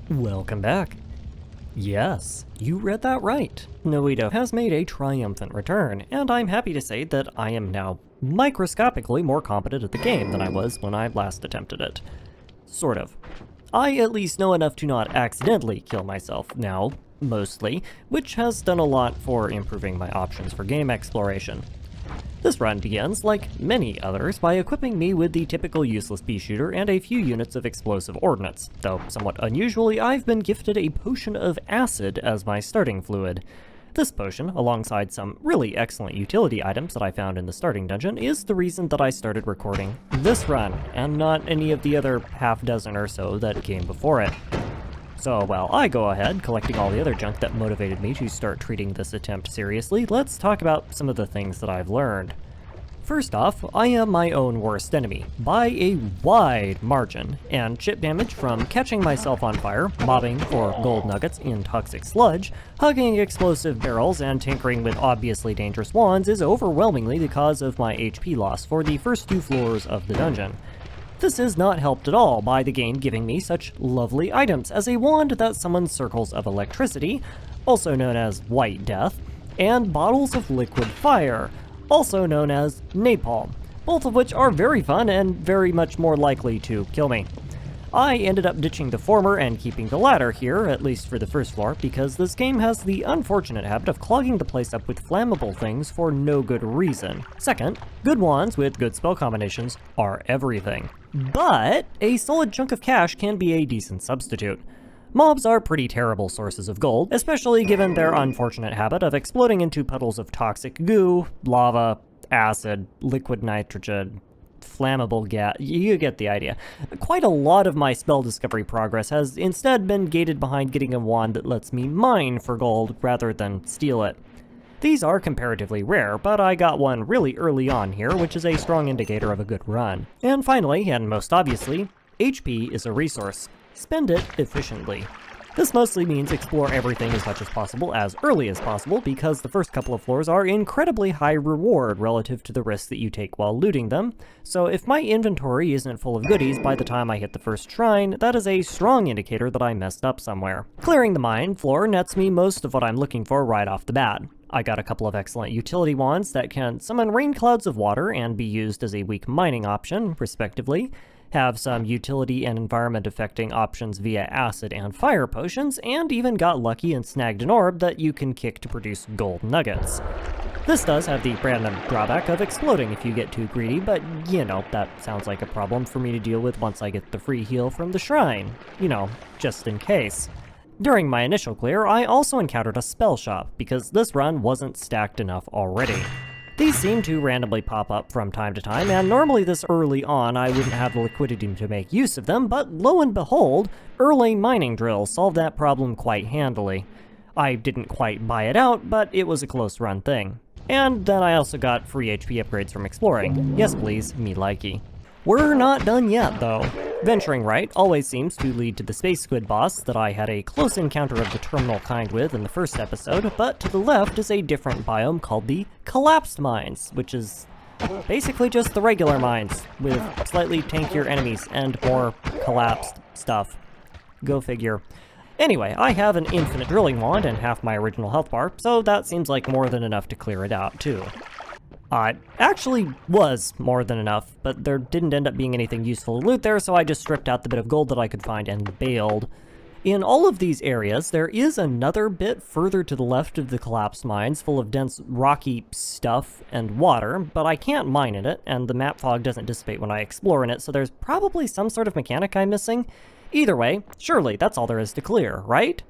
Welcome back. Yes, you read that right. Noita has made a triumphant return, and I'm happy to say that I am now microscopically more competent at the game than I was when I last attempted it. Sort of. I at least know enough to not accidentally kill myself now, mostly, which has done a lot for improving my options for game exploration. This run begins, like many others, by equipping me with the typical useless pea shooter and a few units of explosive ordnance, though somewhat unusually I've been gifted a potion of acid as my starting fluid. This potion, alongside some really excellent utility items that I found in the starting dungeon, is the reason that I started recording this run, and not any of the other half dozen or so that came before it. So while I go ahead collecting all the other junk that motivated me to start treating this attempt seriously, let's talk about some of the things that I've learned. First off, I am my own worst enemy, by a wide margin, and chip damage from catching myself on fire, mobbing for gold nuggets in toxic sludge, hugging explosive barrels, and tinkering with obviously dangerous wands is overwhelmingly the cause of my HP loss for the first 2 floors of the dungeon. This is not helped at all by the game giving me such lovely items as a wand that summons circles of electricity, also known as White Death, and bottles of liquid fire, also known as napalm, both of which are very fun and very much more likely to kill me. I ended up ditching the former and keeping the latter here, at least for the first floor, because this game has the unfortunate habit of clogging the place up with flammable things for no good reason. Second, good wands with good spell combinations are everything. But a solid chunk of cash can be a decent substitute. Mobs are pretty terrible sources of gold, especially given their unfortunate habit of exploding into puddles of toxic goo, lava, acid, liquid nitrogen, flammable gas. You get the idea. Quite a lot of my spell discovery progress has instead been gated behind getting a wand that lets me mine for gold rather than steal it. These are comparatively rare, but I got one really early on here, which is a strong indicator of a good run. And finally, and most obviously, HP is a resource. Spend it efficiently. This mostly means explore everything as much as possible as early as possible, because the first couple of floors are incredibly high reward relative to the risks that you take while looting them, so if my inventory isn't full of goodies by the time I hit the first shrine, that is a strong indicator that I messed up somewhere. Clearing the mine floor nets me most of what I'm looking for right off the bat. I got a couple of excellent utility wands that can summon rain clouds of water and be used as a weak mining option, respectively, have some utility and environment affecting options via acid and fire potions, and even got lucky and snagged an orb that you can kick to produce gold nuggets. This does have the random drawback of exploding if you get too greedy, but you know, that sounds like a problem for me to deal with once I get the free heal from the shrine. You know, just in case. During my initial clear, I also encountered a spell shop, because this run wasn't stacked enough already. These seem to randomly pop up from time to time, and normally this early on I wouldn't have the liquidity to make use of them, but lo and behold, early mining drills solved that problem quite handily. I didn't quite buy it out, but it was a close run thing. And then I also got free HP upgrades from exploring. Yes please, me likey. We're not done yet though. Venturing right always seems to lead to the space squid boss that I had a close encounter of the terminal kind with in the first episode, but to the left is a different biome called the collapsed mines, which is basically just the regular mines, with slightly tankier enemies and more collapsed stuff. Go figure. Anyway, I have an infinite drilling wand and half my original health bar, so that seems like more than enough to clear it out too. It actually was more than enough, but there didn't end up being anything useful to loot there, so I just stripped out the bit of gold that I could find and bailed. In all of these areas, there is another bit further to the left of the collapsed mines full of dense rocky stuff and water, but I can't mine in it, and the map fog doesn't dissipate when I explore in it, so there's probably some sort of mechanic I'm missing. Either way, surely that's all there is to clear, right?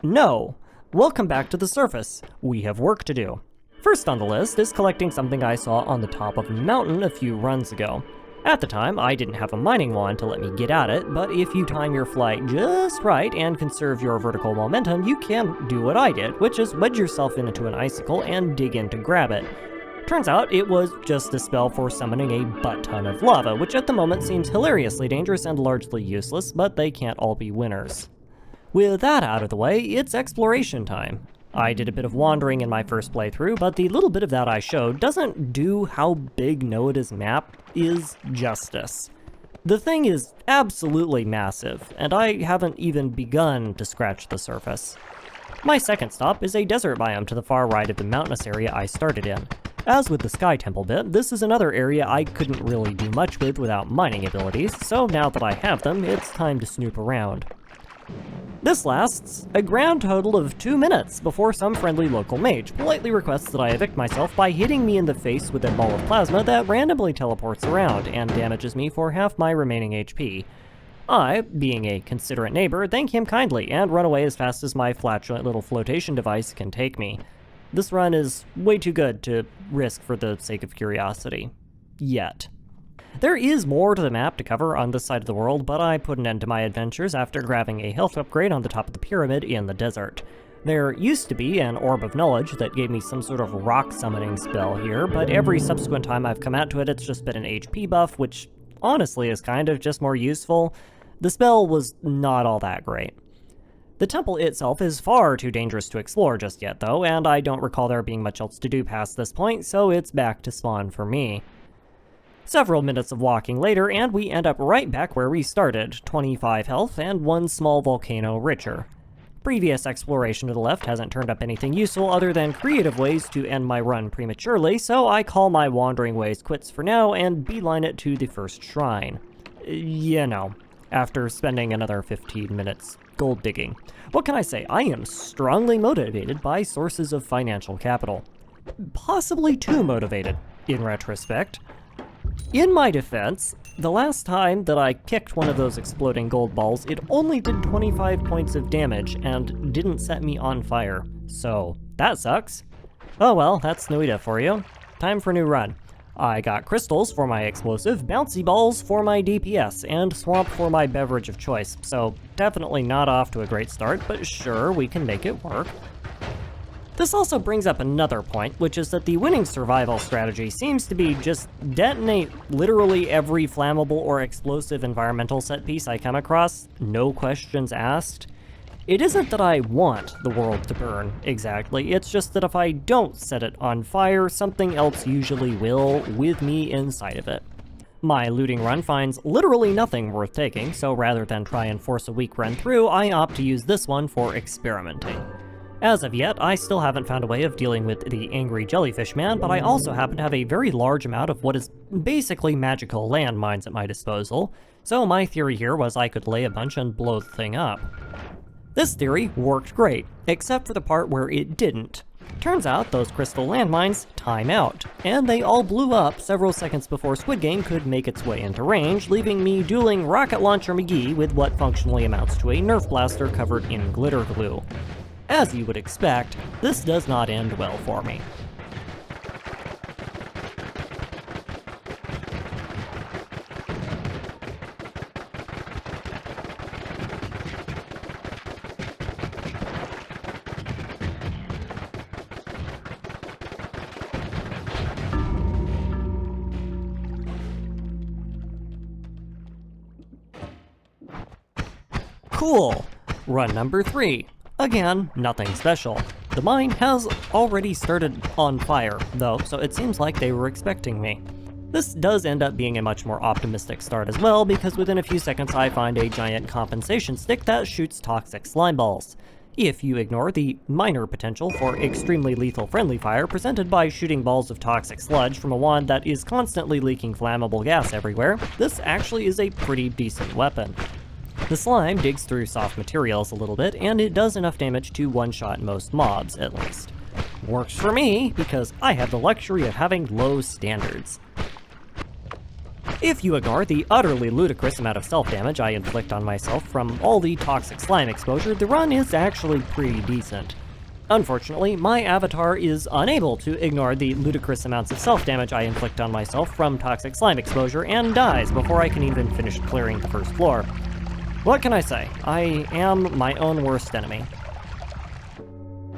No. Welcome back to the surface. We have work to do. First on the list is collecting something I saw on the top of a mountain a few runs ago. At the time, I didn't have a mining wand to let me get at it, but if you time your flight just right and conserve your vertical momentum, you can do what I did, which is wedge yourself into an icicle and dig in to grab it. Turns out it was just a spell for summoning a butt ton of lava, which at the moment seems hilariously dangerous and largely useless, but they can't all be winners. With that out of the way, it's exploration time. I did a bit of wandering in my first playthrough, but the little bit of that I showed doesn't do how big Noita's map is justice. The thing is absolutely massive, and I haven't even begun to scratch the surface. My second stop is a desert biome to the far right of the mountainous area I started in. As with the Sky Temple bit, this is another area I couldn't really do much with without mining abilities, so now that I have them, it's time to snoop around. This lasts a grand total of 2 minutes before some friendly local mage politely requests that I evict myself by hitting me in the face with a ball of plasma that randomly teleports around and damages me for half my remaining HP. I, being a considerate neighbor, thank him kindly and run away as fast as my flatulent little flotation device can take me. This run is way too good to risk for the sake of curiosity. Yet. There is more to the map to cover on this side of the world, but I put an end to my adventures after grabbing a health upgrade on the top of the pyramid in the desert. There used to be an orb of knowledge that gave me some sort of rock summoning spell here, but every subsequent time I've come out to it, it's just been an HP buff, which honestly is kind of just more useful. The spell was not all that great. The temple itself is far too dangerous to explore just yet though, and I don't recall there being much else to do past this point, so it's back to spawn for me. Several minutes of walking later, and we end up right back where we started, 25 health and one small volcano richer. Previous exploration to the left hasn't turned up anything useful other than creative ways to end my run prematurely, so I call my wandering ways quits for now and beeline it to the first shrine. You know, after spending another 15 minutes gold digging. What can I say? I am strongly motivated by sources of financial capital. Possibly too motivated, in retrospect. In my defense, the last time that I kicked one of those exploding gold balls, it only did 25 points of damage and didn't set me on fire. So, that sucks. Oh well, that's Noita for you. Time for a new run. I got crystals for my explosive, bouncy balls for my DPS, and swamp for my beverage of choice. So, definitely not off to a great start, but sure, we can make it work. This also brings up another point, which is that the winning survival strategy seems to be just detonate literally every flammable or explosive environmental set piece I come across, no questions asked. It isn't that I want the world to burn, exactly, it's just that if I don't set it on fire, something else usually will, with me inside of it. My looting run finds literally nothing worth taking, so rather than try and force a weak run through, I opt to use this one for experimenting. As of yet, I still haven't found a way of dealing with the angry jellyfish man, but I also happen to have a very large amount of what is basically magical landmines at my disposal, so my theory here was I could lay a bunch and blow the thing up. This theory worked great, except for the part where it didn't. Turns out those crystal landmines time out, and they all blew up several seconds before Squid Game could make its way into range, leaving me dueling Rocket Launcher McGee with what functionally amounts to a Nerf blaster covered in glitter glue. As you would expect, this does not end well for me. Cool! Run number 3. Again, nothing special. The mine has already started on fire, though, so it seems like they were expecting me. This does end up being a much more optimistic start as well, because within a few seconds I find a giant compensation stick that shoots toxic slime balls. If you ignore the minor potential for extremely lethal friendly fire presented by shooting balls of toxic sludge from a wand that is constantly leaking flammable gas everywhere, this actually is a pretty decent weapon. The slime digs through soft materials a little bit, and it does enough damage to one-shot most mobs, at least. Works for me, because I have the luxury of having low standards. If you ignore the utterly ludicrous amount of self-damage I inflict on myself from all the toxic slime exposure, the run is actually pretty decent. Unfortunately, my avatar is unable to ignore the ludicrous amounts of self-damage I inflict on myself from toxic slime exposure, and dies before I can even finish clearing the first floor. What can I say? I am my own worst enemy.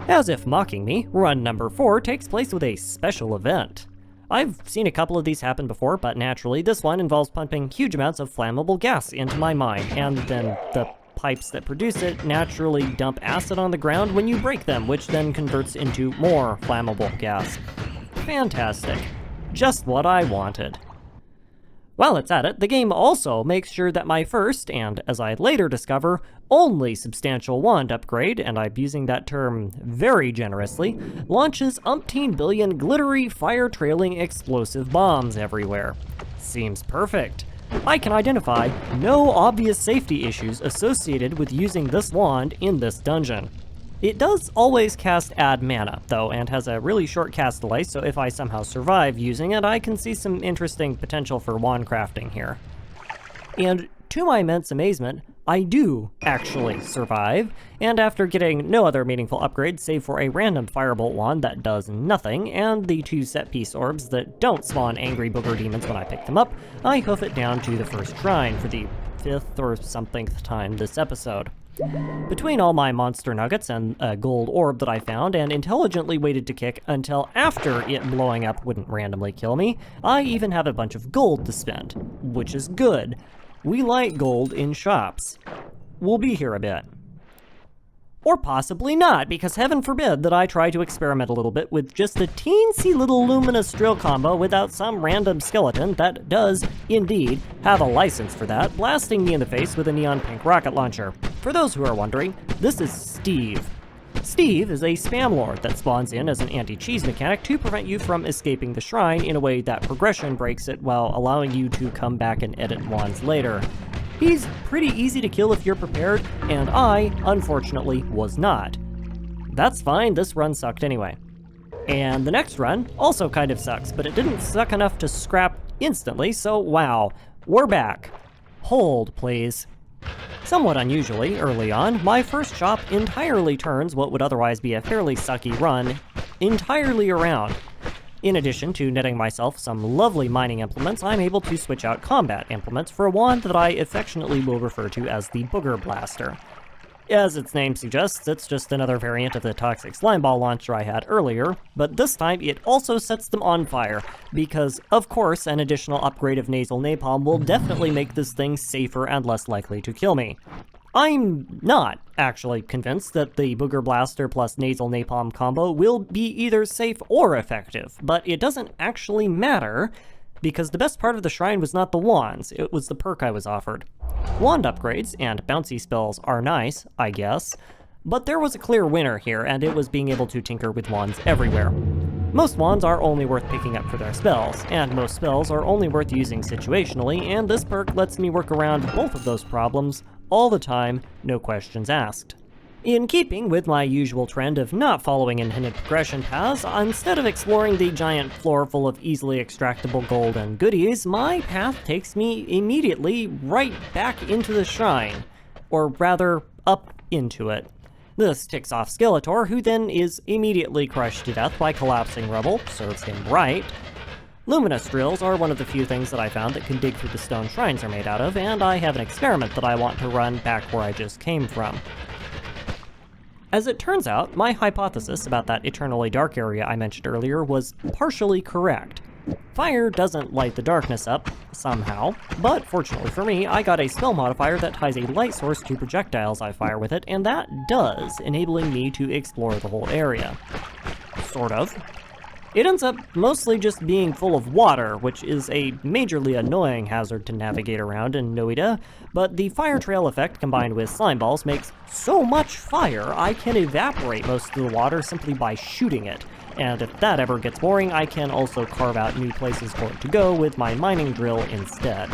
As if mocking me, run number 4 takes place with a special event. I've seen a couple of these happen before, but naturally this one involves pumping huge amounts of flammable gas into my mine, and then the pipes that produce it naturally dump acid on the ground when you break them, which then converts into more flammable gas. Fantastic. Just what I wanted. While it's at it, the game also makes sure that my first, and as I later discover, only substantial wand upgrade, and I'm using that term very generously, launches umpteen billion glittery, fire-trailing explosive bombs everywhere. Seems perfect. I can identify no obvious safety issues associated with using this wand in this dungeon. It does always cast add mana, though, and has a really short cast delay, so if I somehow survive using it, I can see some interesting potential for wand crafting here. And to my immense amazement, I do actually survive, and after getting no other meaningful upgrades save for a random firebolt wand that does nothing, and the 2 set-piece orbs that don't spawn angry booger demons when I pick them up, I hoof it down to the first shrine for the 5th or somethingth time this episode. Between all my monster nuggets and a gold orb that I found and intelligently waited to kick until after it blowing up wouldn't randomly kill me, I even have a bunch of gold to spend, which is good. We like gold in shops. We'll be here a bit. Or possibly not, because heaven forbid that I try to experiment a little bit with just a teensy little luminous drill combo without some random skeleton that does, indeed, have a license for that, blasting me in the face with a neon pink rocket launcher. For those who are wondering, this is Steve. Steve is a spam lord that spawns in as an anti-cheese mechanic to prevent you from escaping the shrine in a way that progression breaks it while allowing you to come back and edit wands later. He's pretty easy to kill if you're prepared, and I, unfortunately, was not. That's fine, this run sucked anyway. And the next run also kind of sucks, but it didn't suck enough to scrap instantly, so wow, we're back. Hold, please. Somewhat unusually, early on, my first shop entirely turns what would otherwise be a fairly sucky run entirely around. In addition to netting myself some lovely mining implements, I'm able to switch out combat implements for a wand that I affectionately will refer to as the Booger Blaster. As its name suggests, it's just another variant of the toxic slime ball launcher I had earlier, but this time it also sets them on fire, because of course an additional upgrade of nasal napalm will definitely make this thing safer and less likely to kill me. I'm not actually convinced that the Booger Blaster plus nasal napalm combo will be either safe or effective, but it doesn't actually matter, because the best part of the shrine was not the wands, it was the perk I was offered. Wand upgrades and bouncy spells are nice, I guess, but there was a clear winner here, and it was being able to tinker with wands everywhere. Most wands are only worth picking up for their spells, and most spells are only worth using situationally, and this perk lets me work around both of those problems all the time, no questions asked. In keeping with my usual trend of not following intended progression paths, instead of exploring the giant floor full of easily extractable gold and goodies, my path takes me immediately right back into the shrine, or rather, up into it. This ticks off Skeletor, who then is immediately crushed to death by collapsing rubble, serves him right. Luminous drills are one of the few things that I found that can dig through the stone shrines are made out of, and I have an experiment that I want to run back where I just came from. As it turns out, my hypothesis about that eternally dark area I mentioned earlier was partially correct. Fire doesn't light the darkness up, somehow, but fortunately for me, I got a spell modifier that ties a light source to projectiles I fire with it, and that does, enabling me to explore the whole area. Sort of. It ends up mostly just being full of water, which is a majorly annoying hazard to navigate around in Noita, but the fire trail effect combined with slime balls makes so much fire I can evaporate most of the water simply by shooting it, and if that ever gets boring, I can also carve out new places for it to go with my mining drill instead.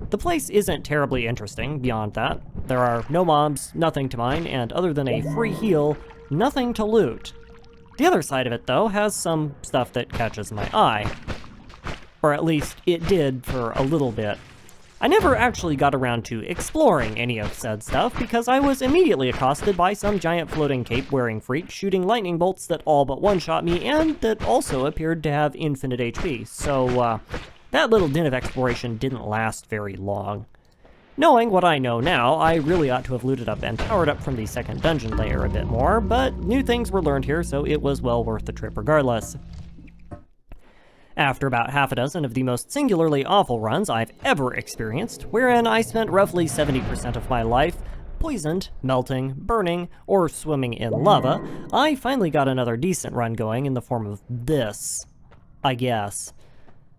The place isn't terribly interesting beyond that. There are no mobs, nothing to mine, and other than a free heal, nothing to loot. The other side of it, though, has some stuff that catches my eye. Or at least, it did for a little bit. I never actually got around to exploring any of said stuff because I was immediately accosted by some giant floating cape-wearing freak shooting lightning bolts that all but one-shot me and that also appeared to have infinite HP, so that little din of exploration didn't last very long. Knowing what I know now, I really ought to have looted up and powered up from the second dungeon layer a bit more, but new things were learned here, so it was well worth the trip regardless. After about half a dozen of the most singularly awful runs I've ever experienced, wherein I spent roughly 70% of my life poisoned, melting, burning, or swimming in lava, I finally got another decent run going in the form of this, I guess.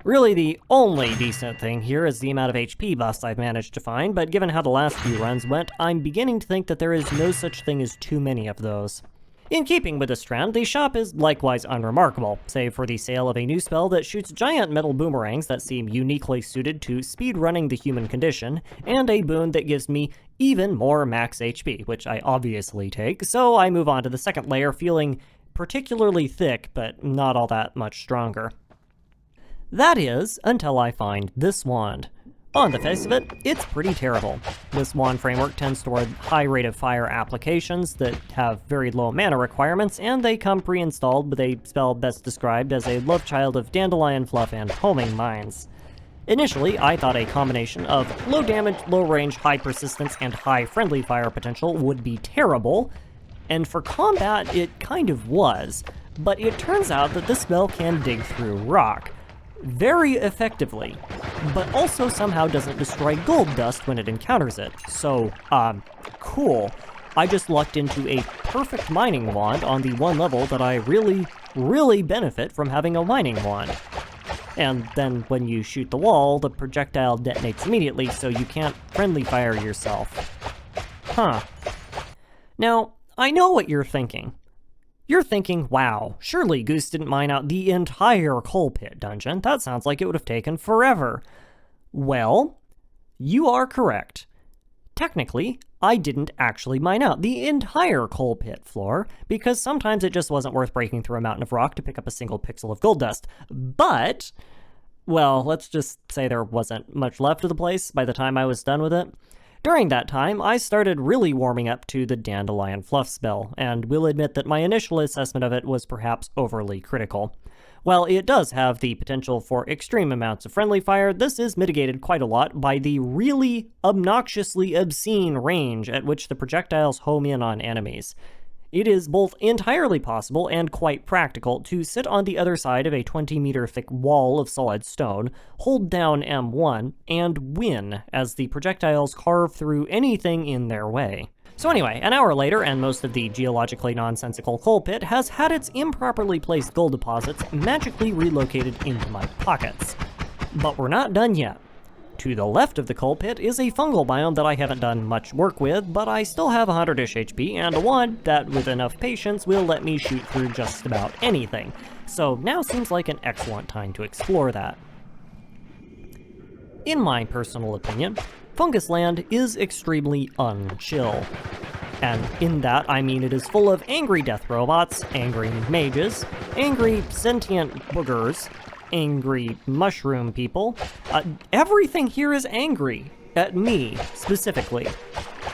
Really, the only decent thing here is the amount of HP buffs I've managed to find, but given how the last few runs went, I'm beginning to think that there is no such thing as too many of those. In keeping with this trend, the shop is likewise unremarkable, save for the sale of a new spell that shoots giant metal boomerangs that seem uniquely suited to speedrunning the human condition, and a boon that gives me even more max HP, which I obviously take, so I move on to the second layer feeling particularly thick, but not all that much stronger. That is, until I find this wand. On the face of it, it's pretty terrible. This wand framework tends toward high rate of fire applications that have very low mana requirements, and they come pre-installed with a spell best described as a love child of dandelion fluff and homing mines. Initially, I thought a combination of low damage, low range, high persistence, and high friendly fire potential would be terrible, and for combat it kind of was, but it turns out that this spell can dig through rock very effectively, but also somehow doesn't destroy gold dust when it encounters it. So, cool. I just lucked into a perfect mining wand on the one level that I really benefit from having a mining wand. And then when you shoot the wall, the projectile detonates immediately, so you can't friendly fire yourself. Huh. Now, I know what you're thinking. You're thinking, wow, surely Goose didn't mine out the entire coal pit dungeon. That sounds like it would have taken forever. Well, you are correct. Technically, I didn't actually mine out the entire coal pit floor, because sometimes it just wasn't worth breaking through a mountain of rock to pick up a single pixel of gold dust. But, well, let's just say there wasn't much left of the place by the time I was done with it. During that time, I started really warming up to the Dandelion Fluff spell, and will admit that my initial assessment of it was perhaps overly critical. While it does have the potential for extreme amounts of friendly fire, this is mitigated quite a lot by the really obnoxiously obscene range at which the projectiles home in on enemies. It is both entirely possible and quite practical to sit on the other side of a 20-meter thick wall of solid stone, hold down M1, and win as the projectiles carve through anything in their way. So anyway, an hour later, and most of the geologically nonsensical coal pit has had its improperly placed gold deposits magically relocated into my pockets. But we're not done yet. To the left of the coal pit is a fungal biome that I haven't done much work with, but I still have 100-ish HP and a wand that, with enough patience, will let me shoot through just about anything. So now seems like an excellent time to explore that. In my personal opinion, Fungus Land is extremely unchill. And in that, I mean it is full of angry death robots, angry mages, angry sentient boogers, angry mushroom people. Everything here is angry. At me, specifically.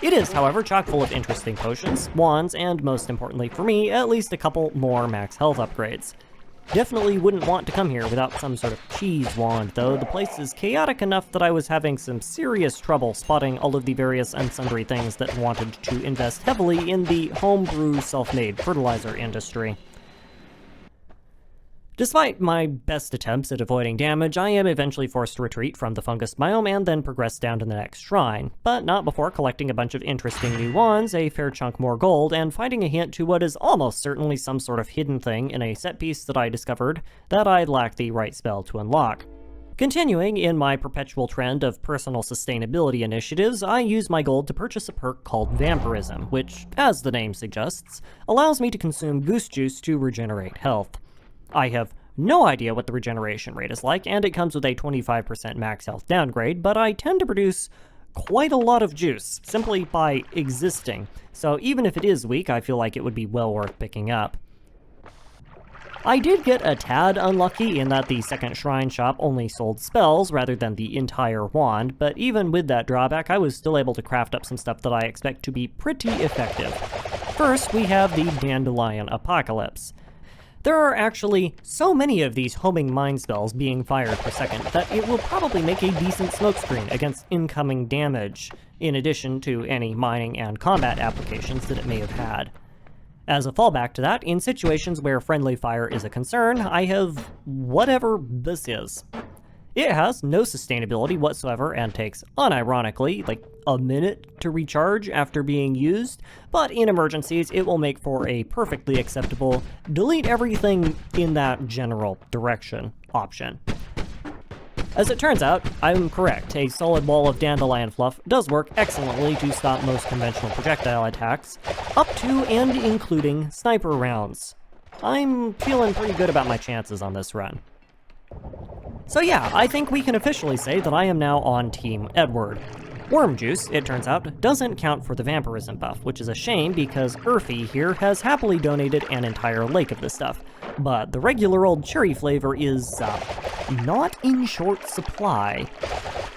It is, however, chock full of interesting potions, wands, and most importantly for me, at least a couple more max health upgrades. Definitely wouldn't want to come here without some sort of cheese wand, though. The place is chaotic enough that I was having some serious trouble spotting all of the various and sundry things that wanted to invest heavily in the homebrew self-made fertilizer industry. Despite my best attempts at avoiding damage, I am eventually forced to retreat from the fungus biome and then progress down to the next shrine, but not before collecting a bunch of interesting new wands, a fair chunk more gold, and finding a hint to what is almost certainly some sort of hidden thing in a set piece that I discovered that I lacked the right spell to unlock. Continuing in my perpetual trend of personal sustainability initiatives, I use my gold to purchase a perk called Vampirism, which, as the name suggests, allows me to consume goose juice to regenerate health. I have no idea what the regeneration rate is like, and it comes with a 25% max health downgrade, but I tend to produce quite a lot of juice, simply by existing, so even if it is weak, I feel like it would be well worth picking up. I did get a tad unlucky in that the second shrine shop only sold spells rather than the entire wand, but even with that drawback, I was still able to craft up some stuff that I expect to be pretty effective. First, we have the Dandelion Apocalypse. There are actually so many of these homing mine spells being fired per second that it will probably make a decent smokescreen against incoming damage, in addition to any mining and combat applications that it may have had. As a fallback to that, in situations where friendly fire is a concern, I have whatever this is. It has no sustainability whatsoever and takes, unironically, like a minute to recharge after being used, but in emergencies it will make for a perfectly acceptable delete everything in that general direction option. As it turns out, I'm correct. A solid wall of dandelion fluff does work excellently to stop most conventional projectile attacks, up to and including sniper rounds. I'm feeling pretty good about my chances on this run. So yeah, I think we can officially say that I am now on Team Edward. Worm juice, it turns out, doesn't count for the vampirism buff, which is a shame because Urfi here has happily donated an entire lake of this stuff. But the regular old cherry flavor is, not in short supply.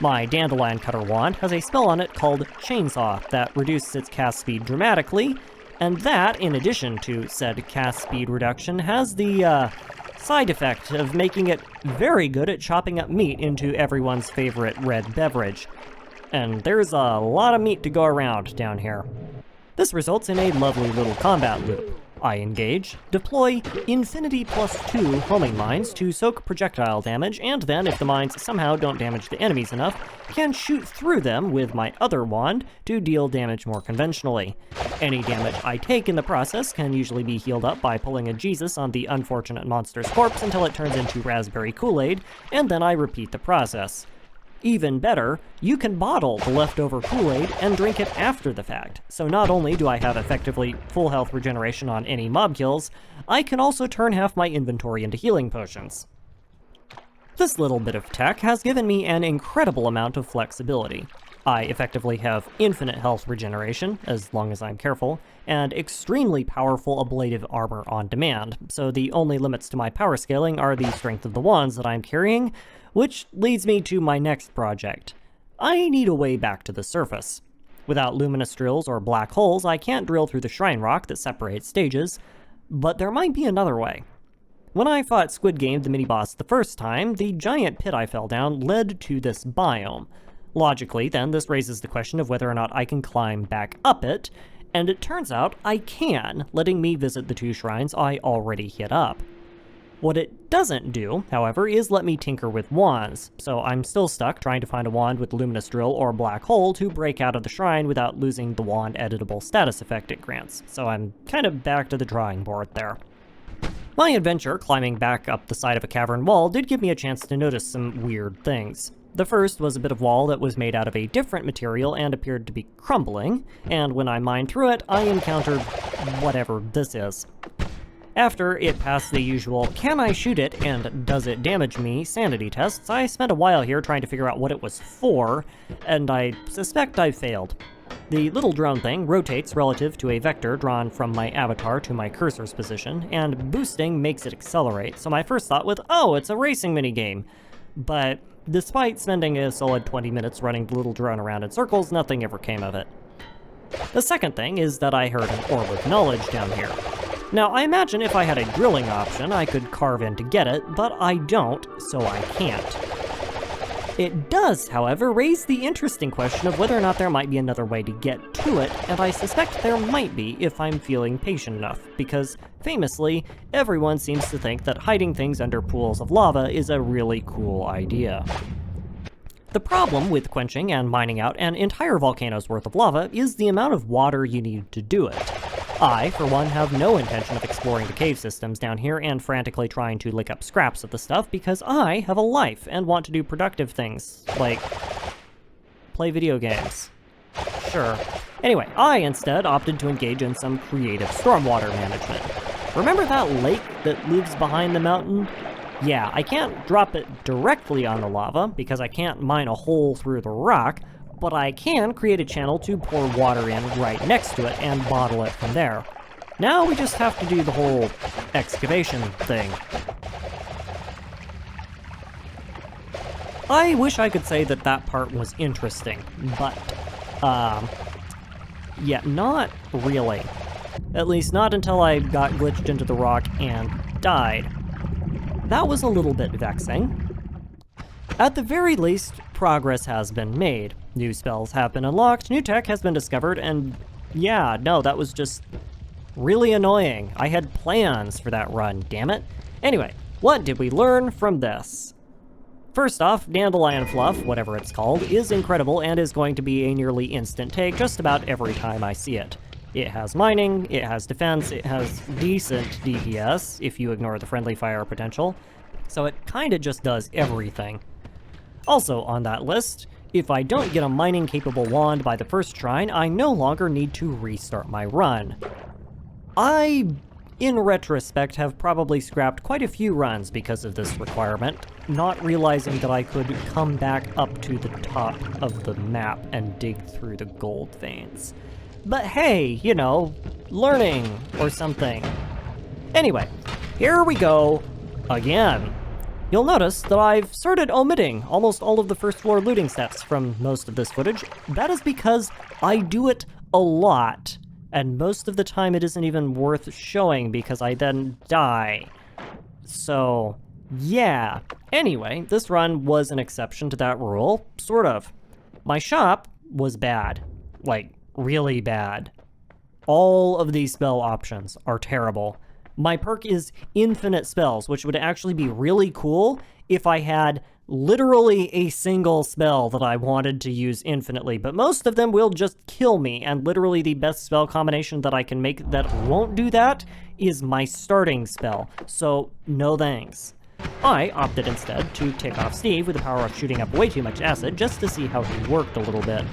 My dandelion cutter wand has a spell on it called Chainsaw that reduces its cast speed dramatically, and that, in addition to said cast speed reduction, has the, side effect of making it very good at chopping up meat into everyone's favorite red beverage. And there's a lot of meat to go around down here. This results in a lovely little combat loop. I engage, deploy Infinity +2 homing mines to soak projectile damage, and then, if the mines somehow don't damage the enemies enough, can shoot through them with my other wand to deal damage more conventionally. Any damage I take in the process can usually be healed up by pulling a Jesus on the unfortunate monster's corpse until it turns into raspberry Kool-Aid, and then I repeat the process. Even better, you can bottle the leftover Kool-Aid and drink it after the fact, so not only do I have effectively full health regeneration on any mob kills, I can also turn half my inventory into healing potions. This little bit of tech has given me an incredible amount of flexibility. I effectively have infinite health regeneration, as long as I'm careful, and extremely powerful ablative armor on demand, so the only limits to my power scaling are the strength of the wands that I'm carrying, which leads me to my next project. I need a way back to the surface. Without luminous drills or black holes, I can't drill through the shrine rock that separates stages, but there might be another way. When I fought Squid Game, the mini-boss, the first time, the giant pit I fell down led to this biome. Logically, then, this raises the question of whether or not I can climb back up it, and it turns out I can, letting me visit the 2 shrines I already hit up. What it doesn't do, however, is let me tinker with wands, so I'm still stuck trying to find a wand with luminous drill or black hole to break out of the shrine without losing the wand editable status effect it grants, so I'm kind of back to the drawing board there. My adventure climbing back up the side of a cavern wall did give me a chance to notice some weird things. The first was a bit of wall that was made out of a different material and appeared to be crumbling, and when I mined through it, I encountered whatever this is. After it passed the usual "can I shoot it and does it damage me" sanity tests, I spent a while here trying to figure out what it was for, and I suspect I failed. The little drone thing rotates relative to a vector drawn from my avatar to my cursor's position, and boosting makes it accelerate, so my first thought was, oh, it's a racing minigame. But despite spending a solid 20 minutes running the little drone around in circles, nothing ever came of it. The second thing is that I heard an orb of knowledge down here. Now, I imagine if I had a drilling option, I could carve in to get it, but I don't, so I can't. It does, however, raise the interesting question of whether or not there might be another way to get to it, and I suspect there might be if I'm feeling patient enough, because, famously, everyone seems to think that hiding things under pools of lava is a really cool idea. The problem with quenching and mining out an entire volcano's worth of lava is the amount of water you need to do it. I, for one, have no intention of exploring the cave systems down here and frantically trying to lick up scraps of the stuff because I have a life and want to do productive things, like play video games. Sure. Anyway, I instead opted to engage in some creative stormwater management. Remember that lake that lives behind the mountain? Yeah, I can't drop it directly on the lava because I can't mine a hole through the rock, but I can create a channel to pour water in right next to it and bottle it from there. Now we just have to do the whole excavation thing. I wish I could say that that part was interesting, but, yeah, not really. At least not until I got glitched into the rock and died. That was a little bit vexing. At the very least, progress has been made. New spells have been unlocked, new tech has been discovered, and yeah, no, that was just really annoying. I had plans for that run, damn it. Anyway, what did we learn from this? First off, Dandelion Fluff, whatever it's called, is incredible and is going to be a nearly instant take just about every time I see it. It has mining, it has defense, it has decent DPS, if you ignore the friendly fire potential, so it kinda just does everything. Also on that list, if I don't get a mining-capable wand by the first shrine, I no longer need to restart my run. I, in retrospect, have probably scrapped quite a few runs because of this requirement, not realizing that I could come back up to the top of the map and dig through the gold veins. But hey, you know, learning or something. Anyway, here we go again. You'll notice that I've started omitting almost all of the first floor looting steps from most of this footage. That is because I do it a lot, and most of the time it isn't even worth showing because I then die. So, yeah. Anyway, this run was an exception to that rule, sort of. My shop was bad. Like, really bad. All of these spell options are terrible. My perk is infinite spells, which would actually be really cool if I had literally a single spell that I wanted to use infinitely, but most of them will just kill me, and literally the best spell combination that I can make that won't do that is my starting spell, so no thanks. I opted instead to tick off Steve with the power of shooting up way too much acid just to see how he worked a little bit.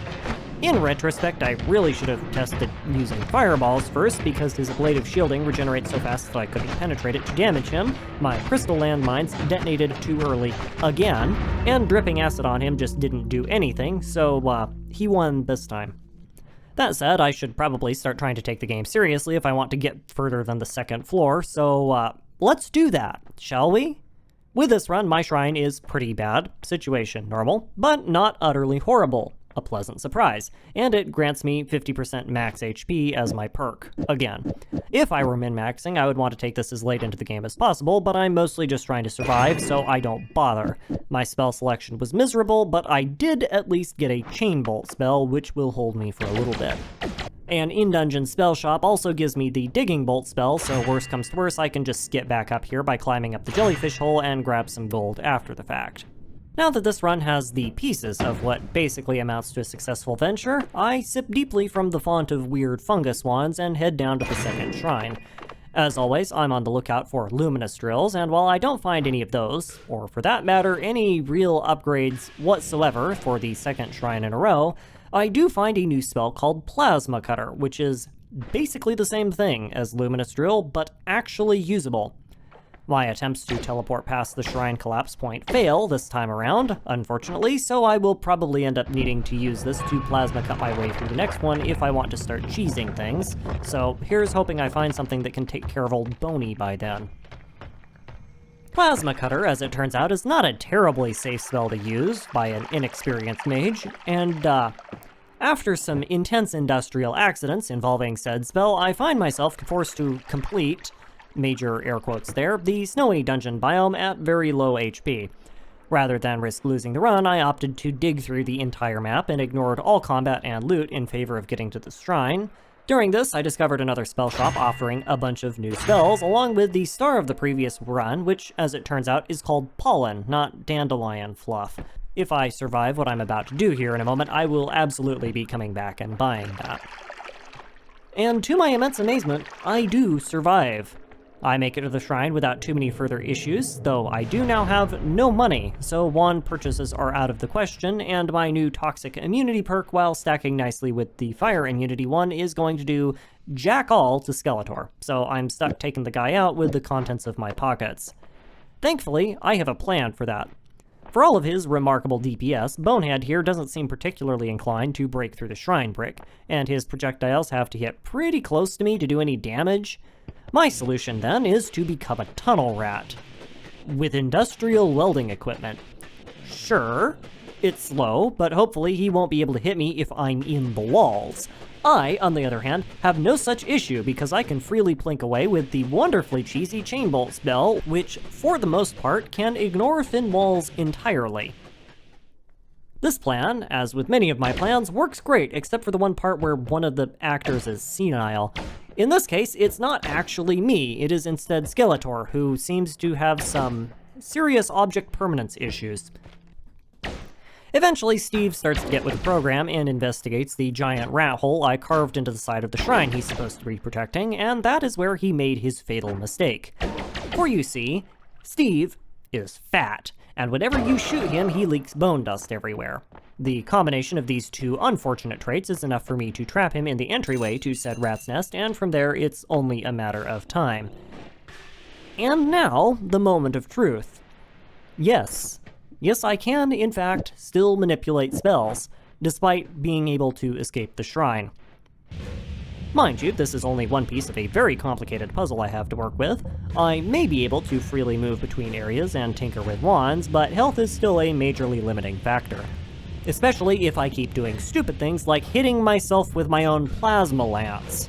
In retrospect, I really should have tested using fireballs first because his ablative shielding regenerates so fast that I couldn't penetrate it to damage him, my crystal landmines detonated too early again, and dripping acid on him just didn't do anything, so he won this time. That said, I should probably start trying to take the game seriously if I want to get further than the second floor, so let's do that, shall we? With this run, my shrine is pretty bad, situation normal, but not utterly horrible. A pleasant surprise, and it grants me 50% max HP as my perk, again. If I were min-maxing, I would want to take this as late into the game as possible, but I'm mostly just trying to survive, so I don't bother. My spell selection was miserable, but I did at least get a chain bolt spell, which will hold me for a little bit. An in-dungeon spell shop also gives me the digging bolt spell, so worst comes to worst, I can just skip back up here by climbing up the jellyfish hole and grab some gold after the fact. Now that this run has the pieces of what basically amounts to a successful venture, I sip deeply from the font of weird fungus wands and head down to the second shrine. As always, I'm on the lookout for luminous drills, and while I don't find any of those, or for that matter, any real upgrades whatsoever for the second shrine in a row, I do find a new spell called Plasma Cutter, which is basically the same thing as luminous drill, but actually usable. My attempts to teleport past the shrine collapse point fail this time around, unfortunately, so I will probably end up needing to use this to plasma cut my way through the next one if I want to start cheesing things. So here's hoping I find something that can take care of old Boney by then. Plasma Cutter, as it turns out, is not a terribly safe spell to use by an inexperienced mage, and after some intense industrial accidents involving said spell, I find myself forced to complete, major air quotes there, the snowy dungeon biome at very low HP. Rather than risk losing the run, I opted to dig through the entire map and ignored all combat and loot in favor of getting to the shrine. During this, I discovered another spell shop offering a bunch of new spells, along with the star of the previous run, which, as it turns out, is called Pollen, not Dandelion Fluff. If I survive what I'm about to do here in a moment, I will absolutely be coming back and buying that. And to my immense amazement, I do survive. I make it to the shrine without too many further issues, though I do now have no money, so wand purchases are out of the question, and my new toxic immunity perk, while stacking nicely with the fire immunity one, is going to do jack all to Skeletor, so I'm stuck taking the guy out with the contents of my pockets. Thankfully, I have a plan for that. For all of his remarkable DPS, Bonehead here doesn't seem particularly inclined to break through the shrine brick, and his projectiles have to hit pretty close to me to do any damage. My solution, then, is to become a tunnel rat. With industrial welding equipment. Sure, it's slow, but hopefully he won't be able to hit me if I'm in the walls. I, on the other hand, have no such issue because I can freely plink away with the wonderfully cheesy chain bolt spell, which, for the most part, can ignore thin walls entirely. This plan, as with many of my plans, works great, except for the one part where one of the actors is senile. In this case, it's not actually me, it is instead Skeletor, who seems to have some serious object permanence issues. Eventually, Steve starts to get with the program and investigates the giant rat hole I carved into the side of the shrine he's supposed to be protecting, and that is where he made his fatal mistake. For you see, Steve is fat, and whenever you shoot him, he leaks bone dust everywhere. The combination of these two unfortunate traits is enough for me to trap him in the entryway to said rat's nest, and from there it's only a matter of time. And now, the moment of truth. Yes, I can, in fact, still manipulate spells, despite being able to escape the shrine. Mind you, this is only one piece of a very complicated puzzle I have to work with. I may be able to freely move between areas and tinker with wands, but health is still a majorly limiting factor. Especially if I keep doing stupid things like hitting myself with my own plasma lance.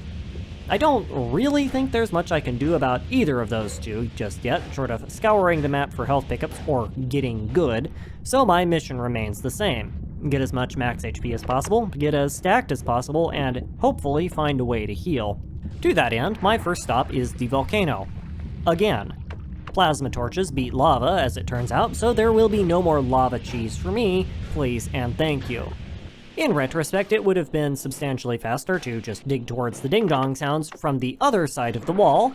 I don't really think there's much I can do about either of those two just yet, short of scouring the map for health pickups or getting good, so my mission remains the same. Get as much max HP as possible, get as stacked as possible, and hopefully find a way to heal. To that end, my first stop is the volcano. Again. Plasma torches beat lava, as it turns out, so there will be no more lava cheese for me, please and thank you. In retrospect, it would have been substantially faster to just dig towards the ding-dong sounds from the other side of the wall.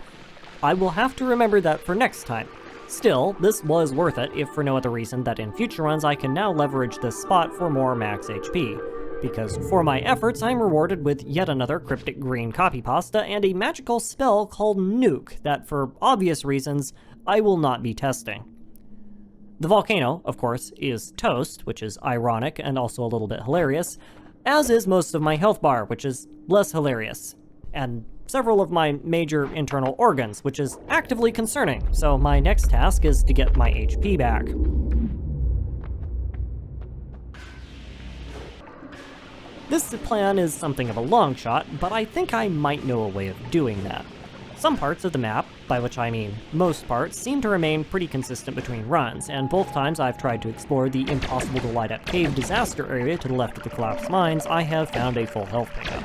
I will have to remember that for next time. Still, this was worth it, if for no other reason that in future runs I can now leverage this spot for more max HP. Because for my efforts, I'm rewarded with yet another cryptic green copy pasta and a magical spell called Nuke that, for obvious reasons, I will not be testing. The volcano, of course, is toast, which is ironic and also a little bit hilarious, as is most of my health bar, which is less hilarious, and several of my major internal organs, which is actively concerning, so my next task is to get my HP back. This plan is something of a long shot, but I think I might know a way of doing that. Some parts of the map, by which I mean most parts, seem to remain pretty consistent between runs, and both times I've tried to explore the impossible to light up cave disaster area to the left of the collapsed mines, I have found a full health pickup.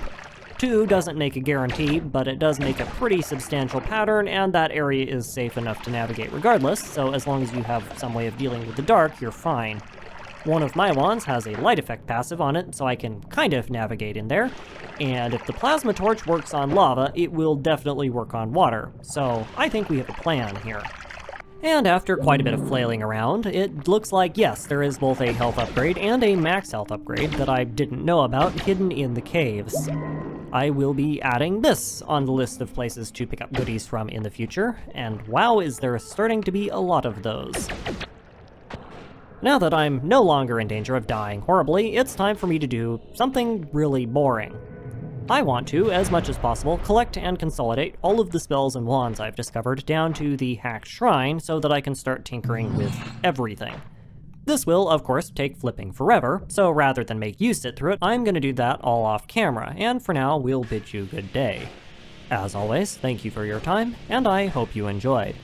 2 doesn't make a guarantee, but it does make a pretty substantial pattern, and that area is safe enough to navigate regardless, so as long as you have some way of dealing with the dark, you're fine. One of my wands has a light effect passive on it, so I can kind of navigate in there. And if the plasma torch works on lava, it will definitely work on water, so I think we have a plan here. And after quite a bit of flailing around, it looks like yes, there is both a health upgrade and a max health upgrade that I didn't know about hidden in the caves. I will be adding this on the list of places to pick up goodies from in the future, and wow, is there starting to be a lot of those. Now that I'm no longer in danger of dying horribly, it's time for me to do something really boring. I want to, as much as possible, collect and consolidate all of the spells and wands I've discovered down to the hacked shrine so that I can start tinkering with everything. This will, of course, take flipping forever, so rather than make you sit through it, I'm gonna do that all off camera, and for now, we'll bid you good day. As always, thank you for your time, and I hope you enjoyed.